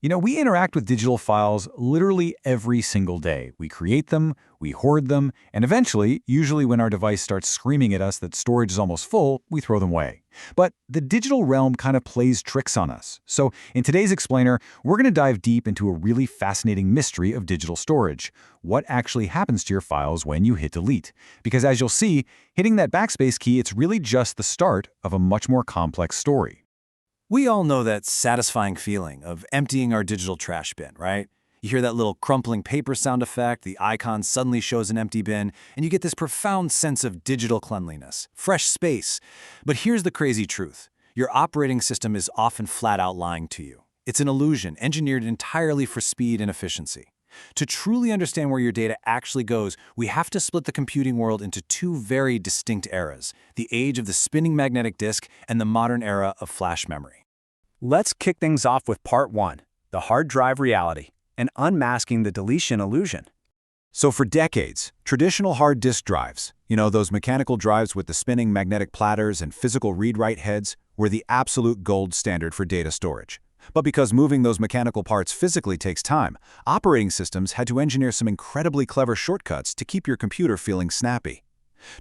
We interact with digital files literally every single day. We create them, we hoard them, and eventually, usually when our device starts screaming at us that storage is almost full, we throw them away. But the digital realm kind of plays tricks on us. So in today's Explainer, we're going to dive deep into a really fascinating mystery of digital storage. What actually happens to your files when you hit delete? Because as you'll see, hitting that backspace key, it's really just the start of a much more complex story. We all know that satisfying feeling of emptying our digital trash bin, right? You hear that little crumpling paper sound effect, the icon suddenly shows an empty bin, and you get this profound sense of digital cleanliness, fresh space. But here's the crazy truth. Your operating system is often flat out lying to you. It's an illusion engineered entirely for speed and efficiency. To truly understand where your data actually goes, we have to split the computing world into two very distinct eras, the age of the spinning magnetic disk and the modern era of flash memory. Let's kick things off with part 1, the hard drive reality, and unmasking the deletion illusion. So for decades, traditional hard disk drives, those mechanical drives with the spinning magnetic platters and physical read-write heads, were the absolute gold standard for data storage. But because moving those mechanical parts physically takes time, operating systems had to engineer some incredibly clever shortcuts to keep your computer feeling snappy.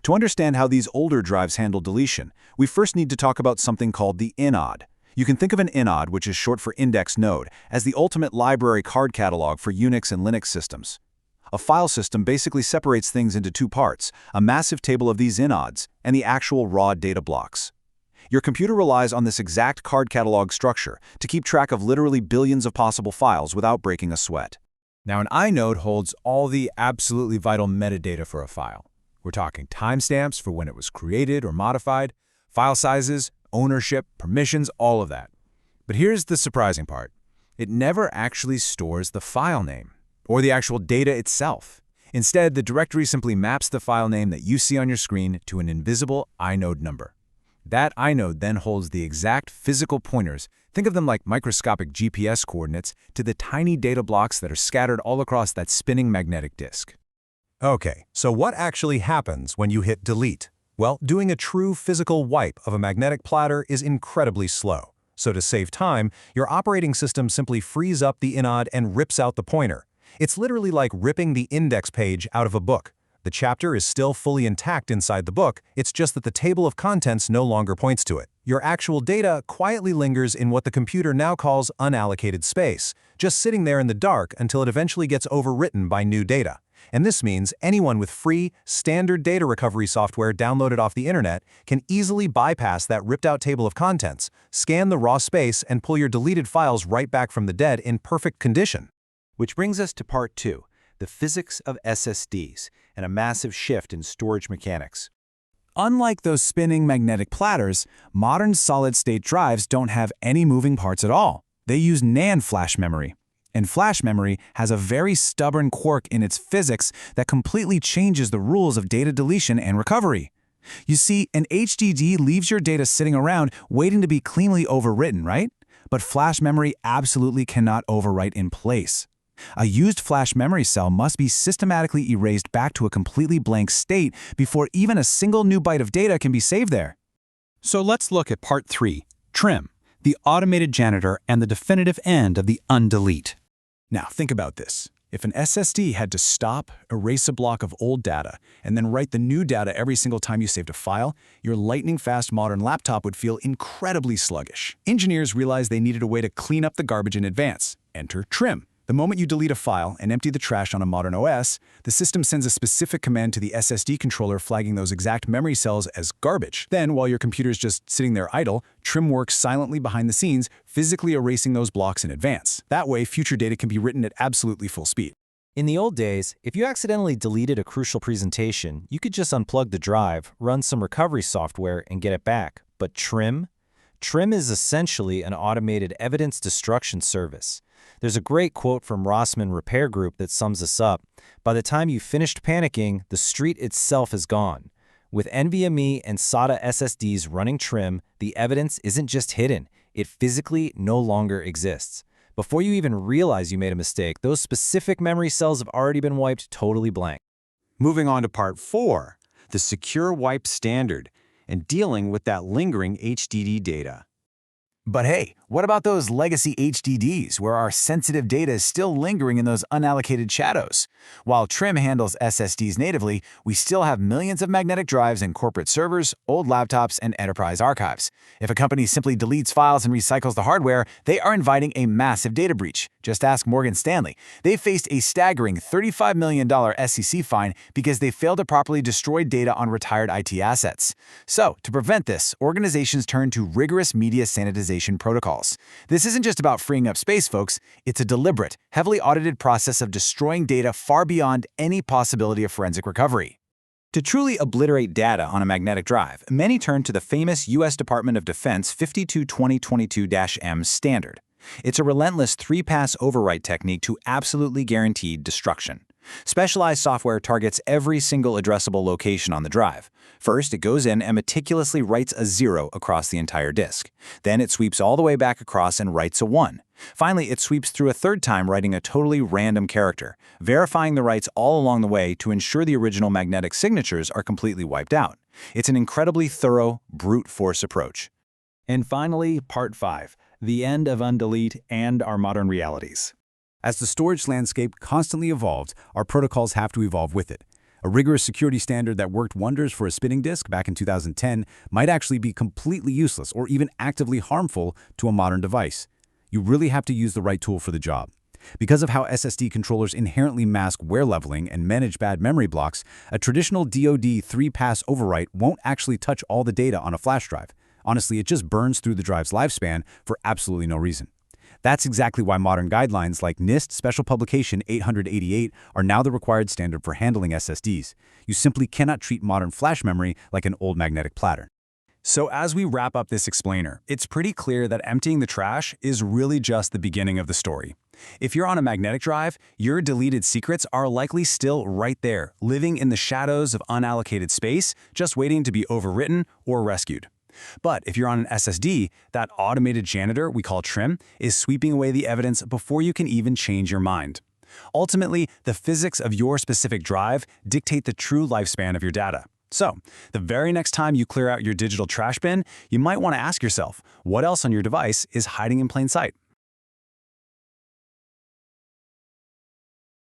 To understand how these older drives handle deletion, we first need to talk about something called the inode. You can think of an inode, which is short for index node, as the ultimate library card catalog for Unix and Linux systems. A file system basically separates things into two parts, a massive table of these inodes, and the actual raw data blocks. Your computer relies on this exact card catalog structure to keep track of literally billions of possible files without breaking a sweat. Now, an inode holds all the absolutely vital metadata for a file. We're talking timestamps for when it was created or modified, file sizes, ownership, permissions, all of that. But here's the surprising part. It never actually stores the file name or the actual data itself. Instead, the directory simply maps the file name that you see on your screen to an invisible inode number. That inode then holds the exact physical pointers, think of them like microscopic GPS coordinates, to the tiny data blocks that are scattered all across that spinning magnetic disk. Okay, so what actually happens when you hit delete? Well, doing a true physical wipe of a magnetic platter is incredibly slow. So to save time, your operating system simply frees up the inode and rips out the pointer. It's literally like ripping the index page out of a book. The chapter is still fully intact inside the book, it's just that the table of contents no longer points to it. Your actual data quietly lingers in what the computer now calls unallocated space, just sitting there in the dark until it eventually gets overwritten by new data. And this means anyone with free, standard data recovery software downloaded off the internet can easily bypass that ripped-out table of contents, scan the raw space, and pull your deleted files right back from the dead in perfect condition. Which brings us to part 2, the physics of SSDs, and a massive shift in storage mechanics. Unlike those spinning magnetic platters, modern solid-state drives don't have any moving parts at all. They use NAND flash memory. And flash memory has a very stubborn quirk in its physics that completely changes the rules of data deletion and recovery. You see, an HDD leaves your data sitting around waiting to be cleanly overwritten, right? But flash memory absolutely cannot overwrite in place. A used flash memory cell must be systematically erased back to a completely blank state before even a single new byte of data can be saved there. So let's look at part 3, trim, the automated janitor and the definitive end of the undelete. Now, think about this. If an SSD had to stop, erase a block of old data, and then write the new data every single time you saved a file, your lightning-fast modern laptop would feel incredibly sluggish. Engineers realized they needed a way to clean up the garbage in advance. Enter trim. The moment you delete a file and empty the trash on a modern OS, the system sends a specific command to the SSD controller flagging those exact memory cells as garbage. Then, while your computer's just sitting there idle, trim works silently behind the scenes, physically erasing those blocks in advance. That way, future data can be written at absolutely full speed. In the old days, if you accidentally deleted a crucial presentation, you could just unplug the drive, run some recovery software, and get it back. But trim? Trim is essentially an automated evidence destruction service. There's a great quote from Rossmann Repair Group that sums this up. By the time you've finished panicking, the street itself is gone. With NVMe and SATA SSDs running trim, the evidence isn't just hidden, it physically no longer exists. Before you even realize you made a mistake, those specific memory cells have already been wiped totally blank. Moving on to part 4, the secure wipe standard, and dealing with that lingering HDD data. But hey, what about those legacy HDDs where our sensitive data is still lingering in those unallocated shadows? While Trim handles SSDs natively, we still have millions of magnetic drives in corporate servers, old laptops, and enterprise archives. If a company simply deletes files and recycles the hardware, they are inviting a massive data breach. Just ask Morgan Stanley. They faced a staggering $35 million SEC fine because they failed to properly destroy data on retired IT assets. So, to prevent this, organizations turn to rigorous media sanitization protocols. This isn't just about freeing up space, folks. It's a deliberate, heavily audited process of destroying data far beyond any possibility of forensic recovery. To truly obliterate data on a magnetic drive, many turn to the famous U.S. Department of Defense 522022-M standard. It's a relentless 3-pass overwrite technique to absolutely guaranteed destruction. Specialized software targets every single addressable location on the drive. First, it goes in and meticulously writes a 0 across the entire disk. Then it sweeps all the way back across and writes a 1. Finally, it sweeps through a third time, writing a totally random character, verifying the writes all along the way to ensure the original magnetic signatures are completely wiped out. It's an incredibly thorough, brute force approach. And finally, Part 5, the end of undelete and our modern realities. As the storage landscape constantly evolved, our protocols have to evolve with it. A rigorous security standard that worked wonders for a spinning disk back in 2010 might actually be completely useless or even actively harmful to a modern device. You really have to use the right tool for the job. Because of how SSD controllers inherently mask wear leveling and manage bad memory blocks, a traditional DoD 3-pass overwrite won't actually touch all the data on a flash drive. Honestly, it just burns through the drive's lifespan for absolutely no reason. That's exactly why modern guidelines like NIST Special Publication 888 are now the required standard for handling SSDs. You simply cannot treat modern flash memory like an old magnetic platter. So as we wrap up this explainer, it's pretty clear that emptying the trash is really just the beginning of the story. If you're on a magnetic drive, your deleted secrets are likely still right there, living in the shadows of unallocated space, just waiting to be overwritten or rescued. But if you're on an SSD, that automated janitor we call Trim is sweeping away the evidence before you can even change your mind. Ultimately, the physics of your specific drive dictate the true lifespan of your data. So, the very next time you clear out your digital trash bin, you might want to ask yourself, what else on your device is hiding in plain sight?